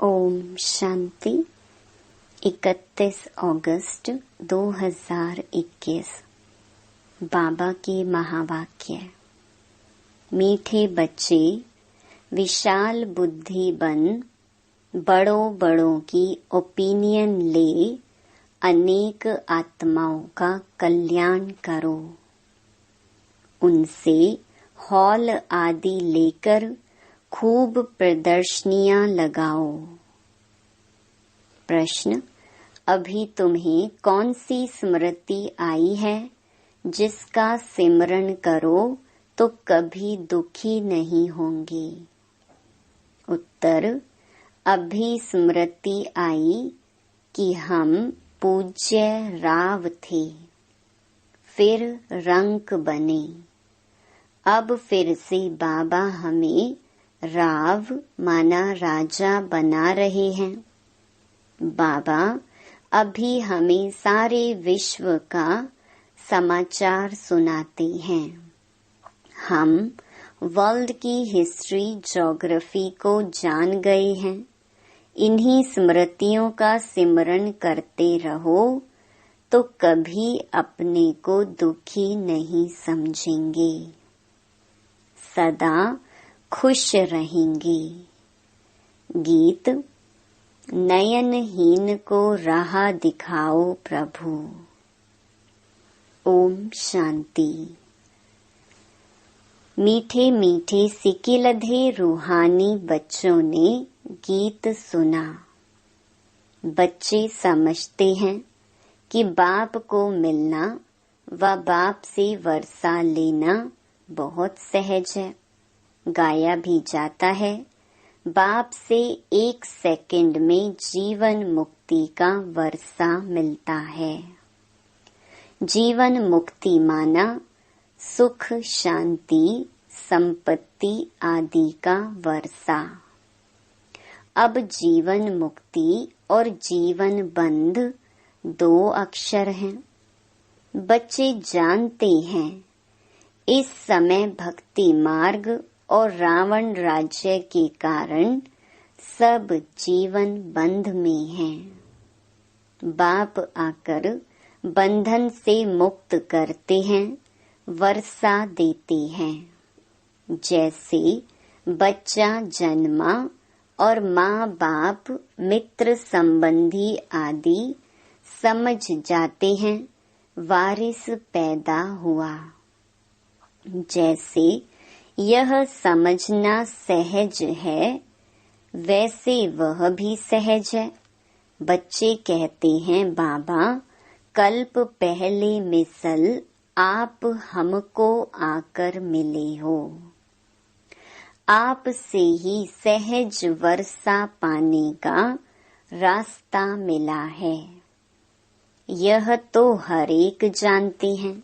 ओम शांति। 31 अगस्त 2021। बाबा के महावाक्य। मीठे बच्चे, विशाल बुद्धि बन, बड़ों बड़ों की ओपिनियन ले, अनेक आत्माओं का कल्याण करो। उनसे हॉल आदि लेकर खूब प्रदर्शनियां लगाओ। प्रश्न: अभी तुम्हें कौन सी स्मृति आई है जिसका सिमरन करो तो कभी दुखी नहीं होंगे? उत्तर: अभी स्मृति आई कि हम पूज्य राव थे, फिर रंक बने। अब फिर से बाबा हमें राव माना राजा बना रहे हैं। बाबा अभी हमें सारे विश्व का समाचार सुनाते हैं। हम वर्ल्ड की हिस्ट्री, ज्योग्राफी को जान गए हैं। इन्हीं स्मृतियों का सिमरन करते रहो तो कभी अपने को दुखी नहीं समझेंगे, सदा खुश रहेंगे। गीत। नयनहीन को राह दिखाओ प्रभु। ओम शांति। मीठे मीठे सिकिलधे रूहानी बच्चों ने गीत सुना। बच्चे समझते हैं कि बाप को मिलना व बाप से वर्षा लेना बहुत सहज है। गाया भी जाता है, बाप से 1 सेकंड में जीवन मुक्ति का वर्षा मिलता है। जीवन मुक्ति माना सुख, शांति, संपत्ति आदि का वर्षा। अब जीवन मुक्ति और जीवन बंध 2 अक्षर हैं। बच्चे जानते हैं इस समय भक्ति मार्ग और रावण राज्य के कारण सब जीवन बंध में हैं। बाप आकर बंधन से मुक्त करते हैं, वर्षा देते हैं। जैसे बच्चा जन्मा और माँ बाप, मित्र, संबंधी आदि समझ जाते हैं, वारिस पैदा हुआ। जैसे यह समझना सहज है, वैसे वह भी सहज है। बच्चे कहते हैं, बाबा कल्प पहले मिसल आप हमको आकर मिले हो। आप से ही सहज वर्षा पाने का रास्ता मिला है। यह तो हर एक जानते हैं,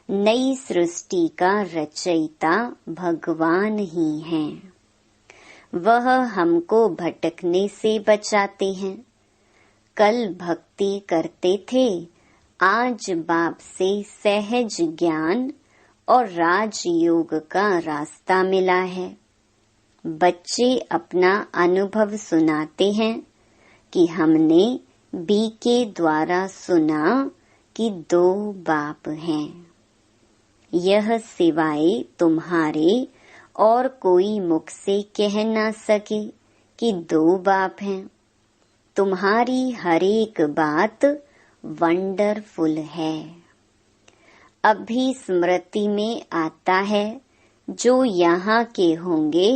नई सृष्टि का रचयिता भगवान ही हैं। वह हमको भटकने से बचाते हैं। कल भक्ति करते थे, आज बाप से सहज ज्ञान और राजयोग का रास्ता मिला है। बच्चे अपना अनुभव सुनाते हैं कि हमने बी के द्वारा सुना कि 2 बाप हैं। यह सिवाय तुम्हारे और कोई मुख से कह न सके कि 2 बाप हैं। तुम्हारी हर एक बात वंडरफुल है। अभी स्मृति में आता है, जो यहाँ के होंगे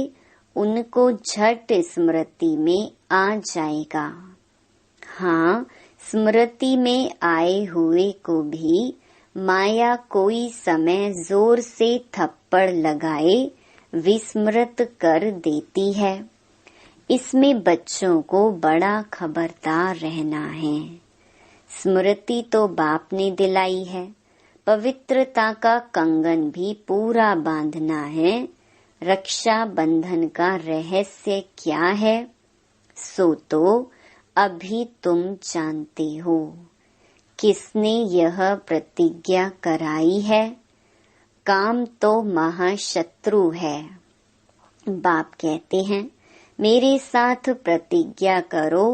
उनको झट स्मृति में आ जाएगा। हाँ, स्मृति में आए हुए को भी माया कोई समय जोर से थप्पड़ लगाए विस्मृत कर देती है। इसमें बच्चों को बड़ा खबरदार रहना है। स्मृति तो बाप ने दिलाई है, पवित्रता का कंगन भी पूरा बांधना है। रक्षा बंधन का रहस्य क्या है, सो तो अभी तुम जानते हो। किसने यह प्रतिज्ञा कराई है? काम तो महाशत्रु है। बाप कहते हैं, मेरे साथ प्रतिज्ञा करो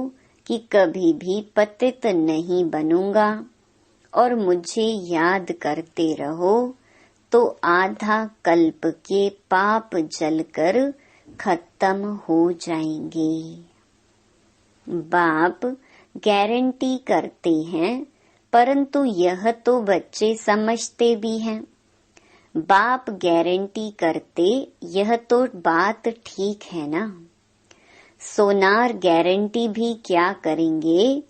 कि कभी भी पतित नहीं बनूंगा और मुझे याद करते रहो, तो आधा कल्प के पाप जलकर खत्म हो जाएंगे। बाप गारंटी करते हैं, परंतु यह तो बच्चे समझते भी हैं। बाप गारंटी करते, यह तो बात ठीक है ना। सोनार गारंटी भी क्या करेंगे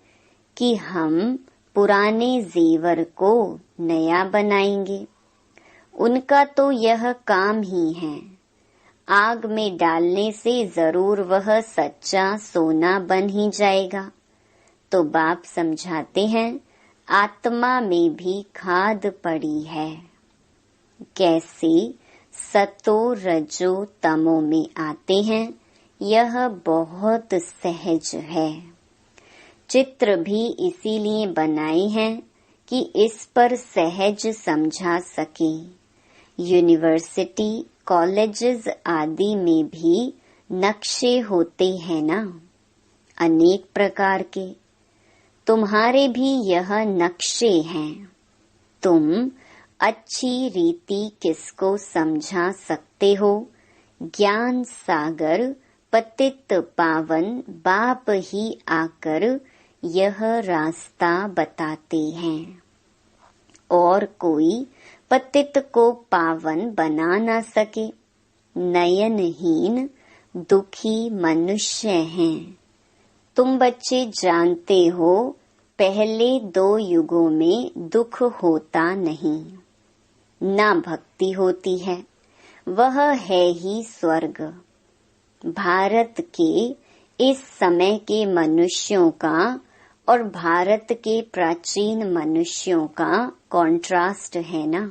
कि हम पुराने जेवर को नया बनाएंगे। उनका तो यह काम ही है। आग में डालने से जरूर वह सच्चा सोना बन ही जाएगा। तो बाप समझाते हैं, आत्मा में भी खाद पड़ी है। कैसे सतो रजो तमो में आते हैं, यह बहुत सहज है। चित्र भी इसीलिए बनाए हैं कि इस पर सहज समझा सके। यूनिवर्सिटी, कॉलेजेस आदि में भी नक्शे होते हैं ना, अनेक प्रकार के। तुम्हारे भी यह नक्शे हैं। तुम अच्छी रीति किसको समझा सकते हो? ज्ञान सागर पतित पावन बाप ही आकर यह रास्ता बताते हैं। और कोई पतित को पावन बना न सके। नयनहीन दुखी मनुष्य हैं। तुम बच्चे जानते हो, पहले 2 युगों में दुख होता नहीं, ना भक्ति होती है, वह है ही स्वर्ग। भारत के इस समय के मनुष्यों का और भारत के प्राचीन मनुष्यों का कॉन्ट्रास्ट है ना।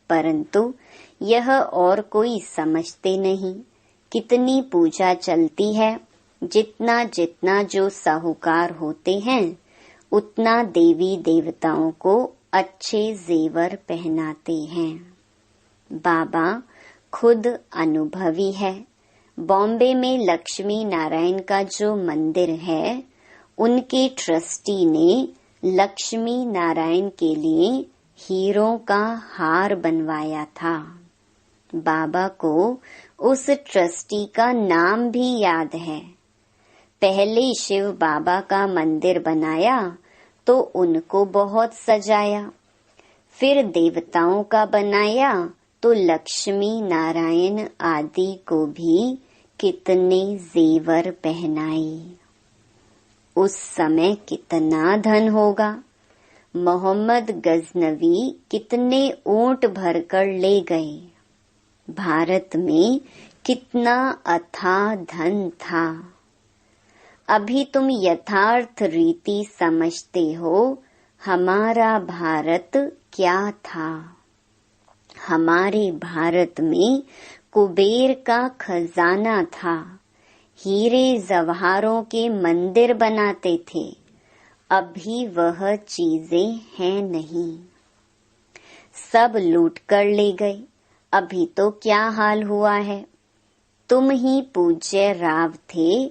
परंतु यह और कोई समझते नहीं। कितनी पूजा चलती है, जितना जितना जो साहूकार होते हैं, उतना देवी देवताओं को अच्छे जेवर पहनाते हैं। बाबा खुद अनुभवी है। बॉम्बे में लक्ष्मी नारायण का जो मंदिर है, उनके ट्रस्टी ने लक्ष्मी नारायण के लिए हीरों का हार बनवाया था। बाबा को उस ट्रस्टी का नाम भी याद है। पहले शिव बाबा का मंदिर बनाया तो उनको बहुत सजाया, फिर देवताओं का बनाया तो लक्ष्मी नारायण आदि को भी कितने जेवर पहनाए। उस समय कितना धन होगा। मोहम्मद गजनवी कितने ऊंट भरकर ले गए। भारत में कितना अथाह धन था। अभी तुम यथार्थ रीति समझते हो, हमारा भारत क्या था। हमारे भारत में कुबेर का खजाना था। हीरे जवाहरों के मंदिर बनाते थे। अभी वह चीजें हैं नहीं, सब लूट कर ले गए। अभी तो क्या हाल हुआ है। तुम ही पूज्य राव थे,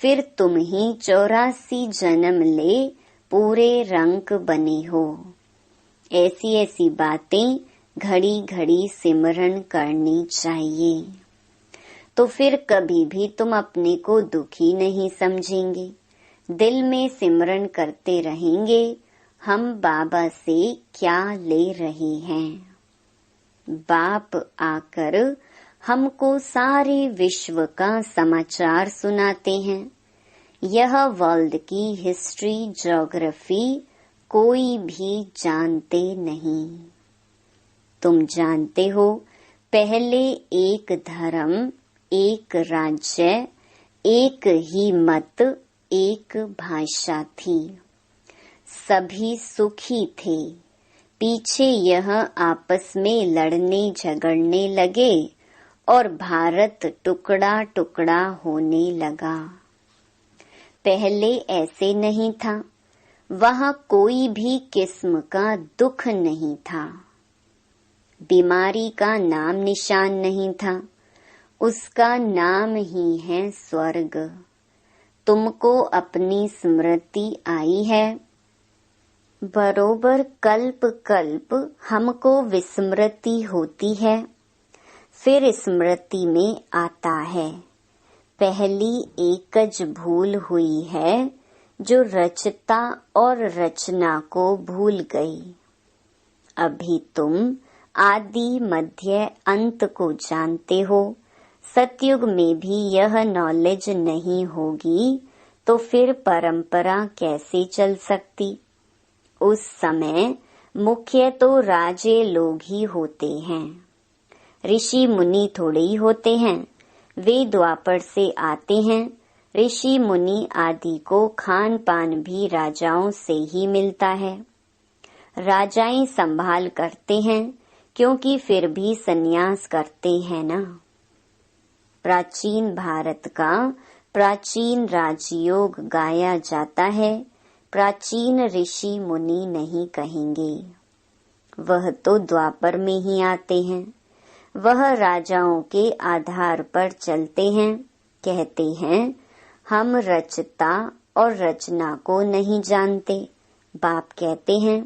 फिर तुम ही 84 जन्म ले पूरे रंग बने हो। ऐसी ऐसी बातें घड़ी घड़ी सिमरन करनी चाहिए, तो फिर कभी भी तुम अपने को दुखी नहीं समझेंगे। दिल में सिमरन करते रहेंगे, हम बाबा से क्या ले रहे हैं। बाप आकर हमको सारे विश्व का समाचार सुनाते हैं। यह वर्ल्ड की हिस्ट्री, ज्योग्राफी कोई भी जानते नहीं। तुम जानते हो, पहले एक धर्म, एक राज्य, एक ही मत, एक भाषा थी। सभी सुखी थे। पीछे यह आपस में लड़ने झगड़ने लगे और भारत टुकड़ा टुकड़ा होने लगा। पहले ऐसे नहीं था। वहाँ कोई भी किस्म का दुख नहीं था। बीमारी का नाम निशान नहीं था। उसका नाम ही है स्वर्ग। तुमको अपनी स्मृति आई है। बरोबर कल्प कल्प हमको विस्मृति होती है, फिर स्मृति में आता है। पहली एकज भूल हुई है जो रचता और रचना को भूल गई। अभी तुम आदि मध्य अंत को जानते हो। सतयुग में भी यह नॉलेज नहीं होगी तो फिर परंपरा कैसे चल सकती। उस समय मुख्य तो राजे लोग ही होते हैं, ऋषि मुनि थोड़े ही होते हैं। वे द्वापर से आते हैं। ऋषि मुनि आदि को खान पान भी राजाओं से ही मिलता है। राजाएं संभाल करते हैं क्योंकि फिर भी संन्यास करते हैं ना। प्राचीन भारत का प्राचीन राजयोग गाया जाता है, प्राचीन ऋषि मुनि नहीं कहेंगे। वह तो द्वापर में ही आते हैं। वह राजाओं के आधार पर चलते हैं। कहते हैं हम रचता और रचना को नहीं जानते। बाप कहते हैं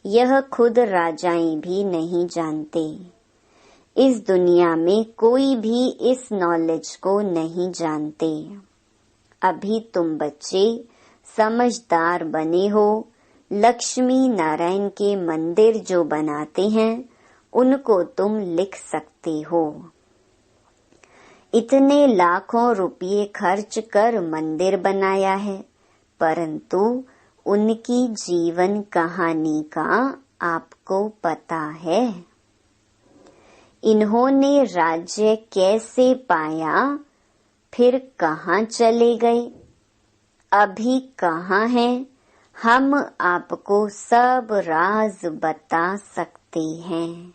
यह खुद राजाएं भी नहीं जानते। इस दुनिया में कोई भी इस नॉलेज को नहीं जानते। अभी तुम बच्चे समझदार बने हो। लक्ष्मी नारायण के मंदिर जो बनाते हैं उनको तुम लिख सकते हो। इतने लाखों रुपये खर्च कर मंदिर बनाया है, परंतु उनकी जीवन कहानी का आपको पता है। इन्होंने राज्य कैसे पाया, फिर कहाँ चले गए, अभी कहाँ हैं, हम आपको सब राज बता सकते हैं।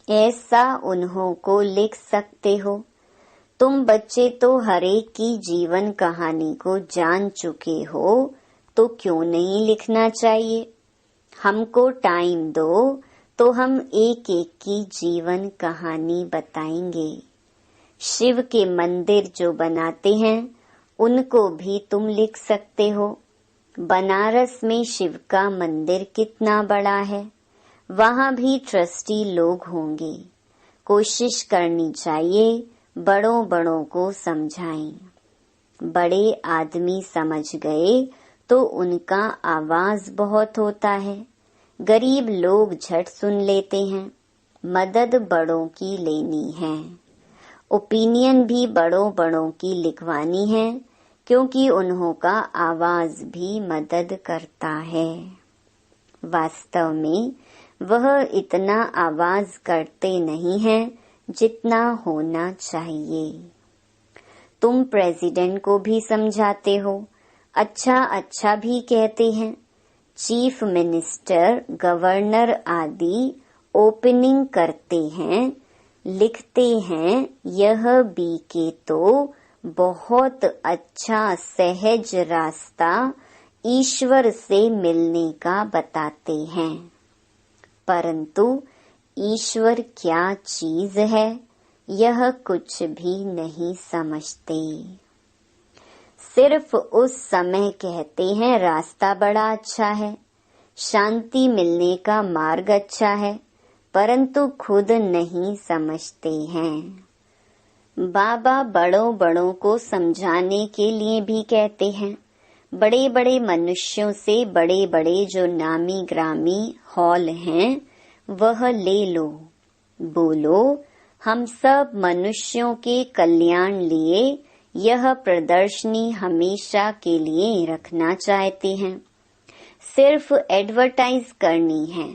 ऐसा उन्हों को लिख सकते हो। तुम बच्चे तो हरेक की जीवन कहानी को जान चुके हो, तो क्यों नहीं लिखना चाहिए। हमको टाइम दो तो हम एक एक की जीवन कहानी बताएंगे। शिव के मंदिर जो बनाते हैं उनको भी तुम लिख सकते हो। बनारस में शिव का मंदिर कितना बड़ा है, वहाँ भी ट्रस्टी लोग होंगे। कोशिश करनी चाहिए बड़ों बड़ों को समझाएं। बड़े आदमी समझ गए तो उनका आवाज बहुत होता है। गरीब लोग झट सुन लेते हैं। मदद बड़ों की लेनी है। ओपिनियन भी बड़ों बड़ों की लिखवानी है, क्योंकि उन्हों का आवाज भी मदद करता है। वास्तव में वह इतना आवाज करते नहीं हैं जितना होना चाहिए। तुम प्रेसिडेंट को भी समझाते हो, अच्छा अच्छा भी कहते हैं। चीफ मिनिस्टर, गवर्नर आदि ओपनिंग करते हैं, लिखते हैं यह बीके तो बहुत अच्छा सहज रास्ता ईश्वर से मिलने का बताते हैं। परंतु ईश्वर क्या चीज है यह कुछ भी नहीं समझते। सिर्फ उस समय कहते हैं रास्ता बड़ा अच्छा है, शांति मिलने का मार्ग अच्छा है, परंतु खुद नहीं समझते हैं। बाबा बड़ों बड़ों को समझाने के लिए भी कहते हैं। बड़े बड़े मनुष्यों से बड़े बड़े जो नामी ग्रामी हॉल हैं वह ले लो। बोलो हम सब मनुष्यों के कल्याण लिए यह प्रदर्शनी हमेशा के लिए रखना चाहते हैं। सिर्फ एडवर्टाइज करनी है।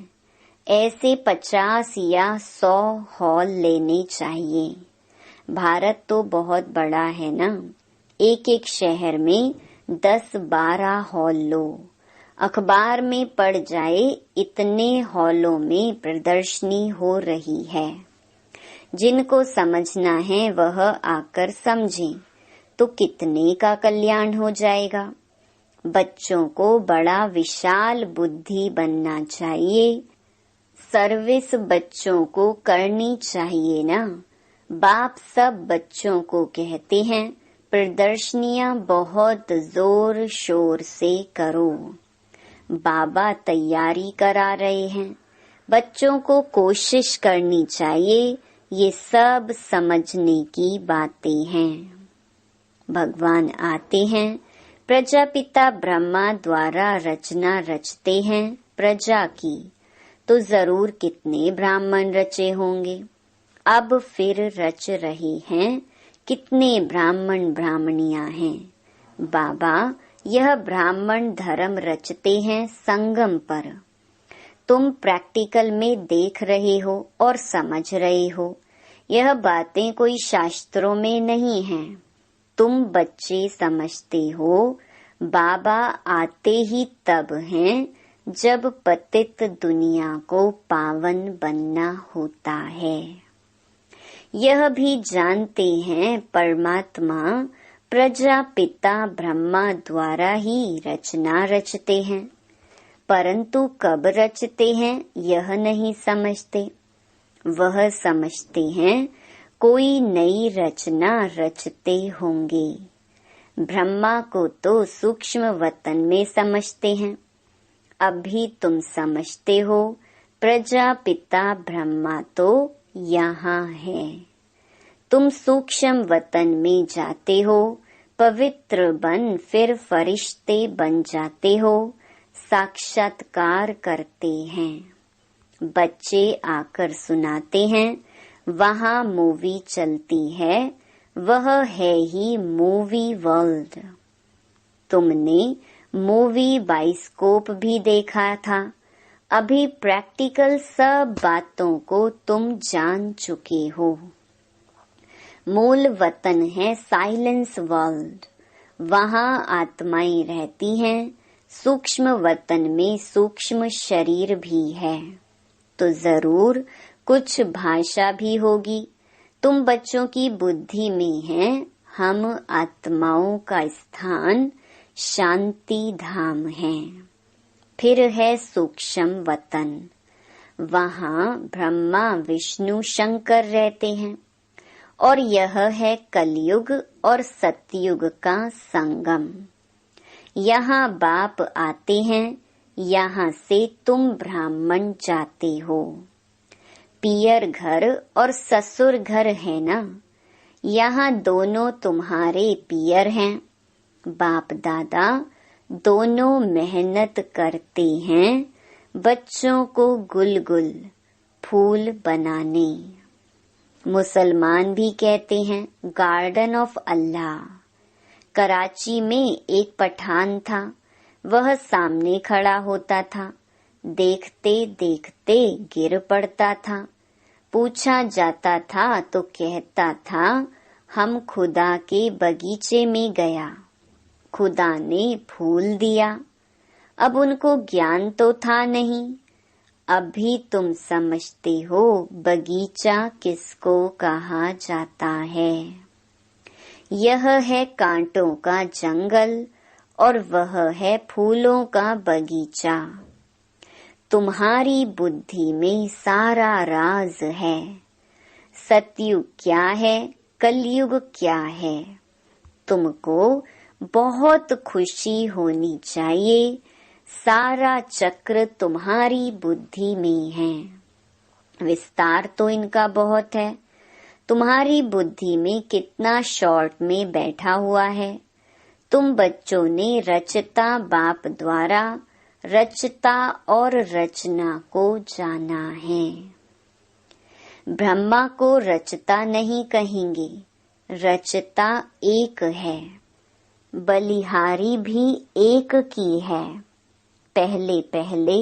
ऐसे 50 या 100 हॉल लेने चाहिए। भारत तो बहुत बड़ा है ना। एक एक शहर में 10-12 हॉल लो। अखबार में पढ़ जाए इतने हॉलों में प्रदर्शनी हो रही है। जिनको समझना है वह आकर समझें तो कितने का कल्याण हो जाएगा। बच्चों को बड़ा विशाल बुद्धि बनना चाहिए। सर्विस बच्चों को करनी चाहिए ना। बाप सब बच्चों को कहते हैं प्रदर्शनियां बहुत जोर शोर से करो। बाबा तैयारी करा रहे हैं, बच्चों को कोशिश करनी चाहिए, ये सब समझने की बातें हैं। भगवान आते हैं, प्रजापिता ब्रह्मा द्वारा रचना रचते हैं प्रजा की, तो जरूर कितने ब्राह्मण रचे होंगे। अब फिर रच रहे हैं, कितने ब्राह्मण ब्राह्मणियां हैं। बाबा यह ब्राह्मण धर्म रचते हैं संगम पर। तुम प्रैक्टिकल में देख रहे हो और समझ रहे हो, यह बातें कोई शास्त्रों में नहीं हैं। तुम बच्चे समझते हो बाबा आते ही तब हैं जब पतित दुनिया को पावन बनना होता है। यह भी जानते हैं परमात्मा प्रजापिता ब्रह्मा द्वारा ही रचना रचते हैं, परंतु कब रचते हैं यह नहीं समझते। वह समझते हैं कोई नई रचना रचते होंगे। ब्रह्मा को तो सूक्ष्म वतन में समझते हैं, अभी तुम समझते हो प्रजापिता ब्रह्मा तो यहाँ है। तुम सूक्ष्म वतन में जाते हो, पवित्र बन फिर फरिश्ते बन जाते हो, साक्षात्कार करते हैं। बच्चे आकर सुनाते हैं, वहाँ मूवी चलती है, वह है ही मूवी वर्ल्ड। तुमने मूवी बाइस्कोप भी देखा था, अभी प्रैक्टिकल सब बातों को तुम जान चुके हो। मूल वतन है साइलेंस वर्ल्ड, वहाँ आत्माएं रहती हैं। सूक्ष्म वतन में सूक्ष्म शरीर भी है, तो जरूर कुछ भाषा भी होगी। तुम बच्चों की बुद्धि में है, हम आत्माओं का स्थान शांति धाम है। फिर है सूक्ष्म वतन, वहाँ ब्रह्मा विष्णु शंकर रहते हैं, और यह है कलयुग और सतयुग का संगम। यहाँ बाप आते हैं, यहाँ से तुम ब्राह्मण जाते हो। पियर घर और ससुर घर है ना, यहाँ दोनों तुम्हारे पियर हैं। बाप दादा दोनों मेहनत करते हैं बच्चों को गुलगुल फूल बनाने। मुसलमान भी कहते हैं गार्डन ऑफ अल्लाह। कराची में एक पठान था, वह सामने खड़ा होता था, देखते देखते गिर पड़ता था। पूछा जाता था तो कहता था हम खुदा के बगीचे में गया, खुदा ने फूल दिया। अब उनको ज्ञान तो था नहीं। अभी तुम समझते हो बगीचा किसको कहा जाता है। यह है कांटों का जंगल और वह है फूलों का बगीचा। तुम्हारी बुद्धि में सारा राज है। सतयुग क्या है, कलयुग क्या है। तुमको बहुत खुशी होनी चाहिए, सारा चक्र तुम्हारी बुद्धि में है। विस्तार तो इनका बहुत है, तुम्हारी बुद्धि में कितना शॉर्ट में बैठा हुआ है। तुम बच्चों ने रचता बाप द्वारा रचता और रचना को जाना है। ब्रह्मा को रचता नहीं कहेंगे, रचता एक है। बलिहारी भी एक की है। पहले पहले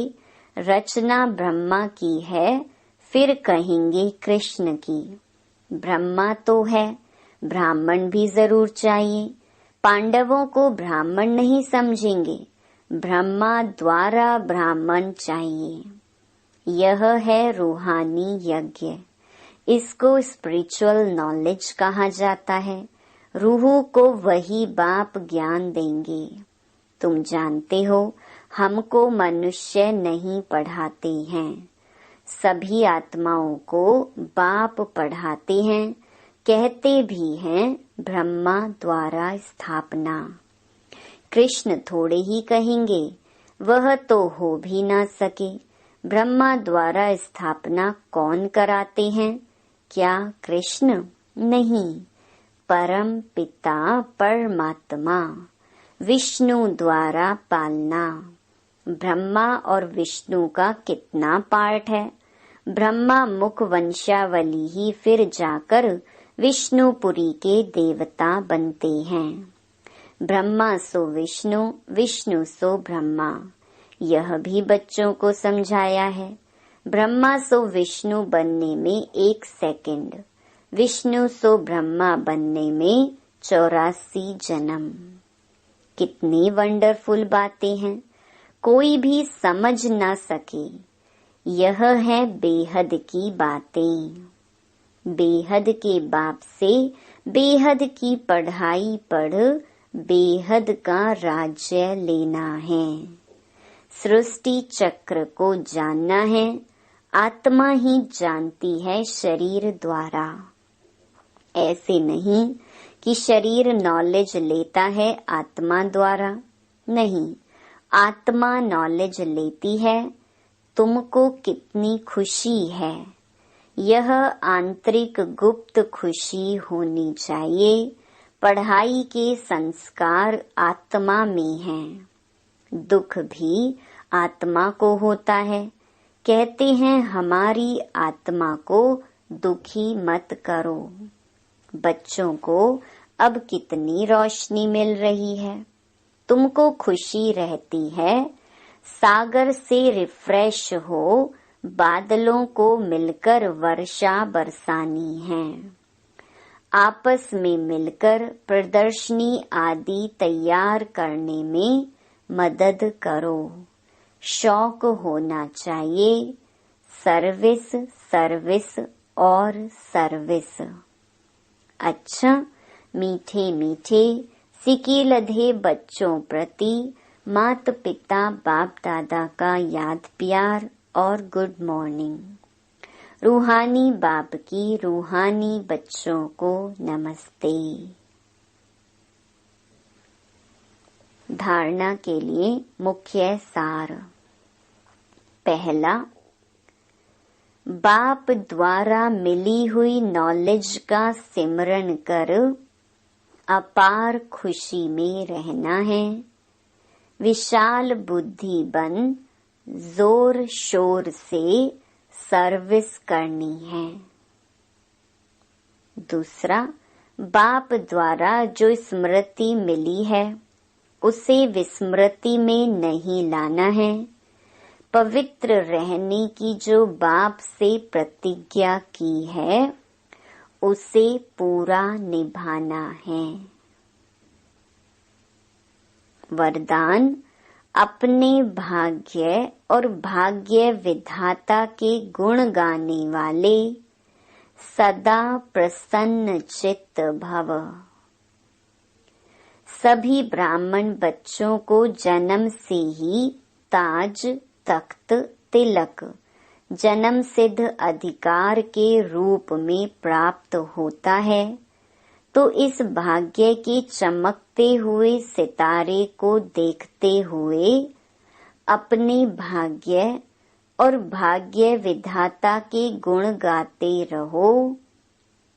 रचना ब्रह्मा की है, फिर कहेंगे कृष्ण की। ब्रह्मा तो है, ब्राह्मण भी जरूर चाहिए। पांडवों को ब्राह्मण नहीं समझेंगे, ब्रह्मा द्वारा ब्राह्मण चाहिए। यह है रूहानी यज्ञ, इसको स्पिरिचुअल नॉलेज कहा जाता है। रूह को वही बाप ज्ञान देंगे। तुम जानते हो हमको मनुष्य नहीं पढ़ाते हैं, सभी आत्माओं को बाप पढ़ाते हैं। कहते भी हैं ब्रह्मा द्वारा स्थापना। कृष्ण थोड़े ही कहेंगे, वह तो हो भी ना सके। ब्रह्मा द्वारा स्थापना कौन कराते हैं? क्या कृष्ण? नहीं, परम पिता परमात्मा विष्णु द्वारा पालना। ब्रह्मा और विष्णु का कितना पार्ट है? ब्रह्मा मुख वंशावली ही फिर जाकर विष्णुपुरी के देवता बनते हैं। ब्रह्मा सो विष्णु, विष्णु सो ब्रह्मा, यह भी बच्चों को समझाया है। ब्रह्मा सो विष्णु बनने में 1 सेकंड, विष्णु सो ब्रह्मा बनने में 84 जन्म। कितनी वंडरफुल बातें हैं, कोई भी समझ ना सके। यह है बेहद की बातें। बेहद के बाप से बेहद की पढ़ाई पढ़ बेहद का राज्य लेना है। सृष्टि चक्र को जानना है। आत्मा ही जानती है शरीर द्वारा। ऐसे नहीं कि शरीर नॉलेज लेता है आत्मा द्वारा। नहीं, आत्मा नॉलेज लेती है। तुमको कितनी खुशी है, यह आंतरिक गुप्त खुशी होनी चाहिए। पढ़ाई के संस्कार आत्मा में हैं। दुख भी आत्मा को होता है। कहते हैं हमारी आत्मा को दुखी मत करो। बच्चों को अब कितनी रोशनी मिल रही है। तुमको खुशी रहती है। सागर से रिफ्रेश हो, बादलों को मिलकर वर्षा बरसानी है। आपस में मिलकर प्रदर्शनी आदि तैयार करने में मदद करो। शौक होना चाहिए, सर्विस सर्विस और सर्विस। अच्छा, मीठे मीठे सिकीलधे बच्चों प्रति माता पिता बाप दादा का याद प्यार और गुड मॉर्निंग। रूहानी बाप की रूहानी बच्चों को नमस्ते। धारणा के लिए मुख्य सार। पहला, बाप द्वारा मिली हुई नॉलेज का सिमरन कर अपार खुशी में रहना है। विशाल बुद्धि बन जोर शोर से सर्विस करनी है। दूसरा, बाप द्वारा जो स्मृति मिली है उसे विस्मृति में नहीं लाना है। पवित्र रहने की जो बाप से प्रतिज्ञा की है उसे पूरा निभाना है। वरदान, अपने भाग्य और भाग्य विधाता के गुण गाने वाले सदा प्रसन्न चित्त भव। सभी ब्राह्मण बच्चों को जन्म से ही ताज, तख्त, तिलक जन्म सिद्ध अधिकार के रूप में प्राप्त होता है। तो इस भाग्य के चमकते हुए सितारे को देखते हुए अपने भाग्य और भाग्य विधाता के गुण गाते रहो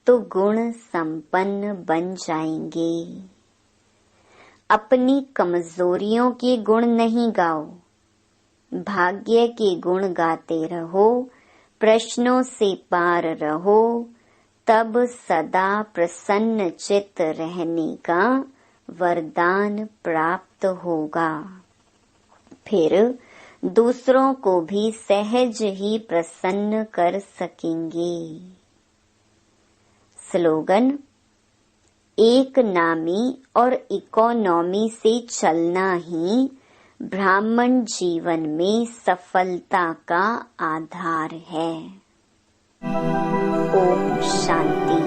तो गुण संपन्न बन जाएंगे। अपनी कमजोरियों के गुण नहीं गाओ, भाग्य के गुण गाते रहो। प्रश्नों से पार रहो, तब सदा प्रसन्न चित्त रहने का वरदान प्राप्त होगा। फिर दूसरों को भी सहज ही प्रसन्न कर सकेंगे। स्लोगन, एक नामी और इकोनॉमी से चलना ही ब्राह्मण जीवन में सफलता का आधार है। ओम शांति।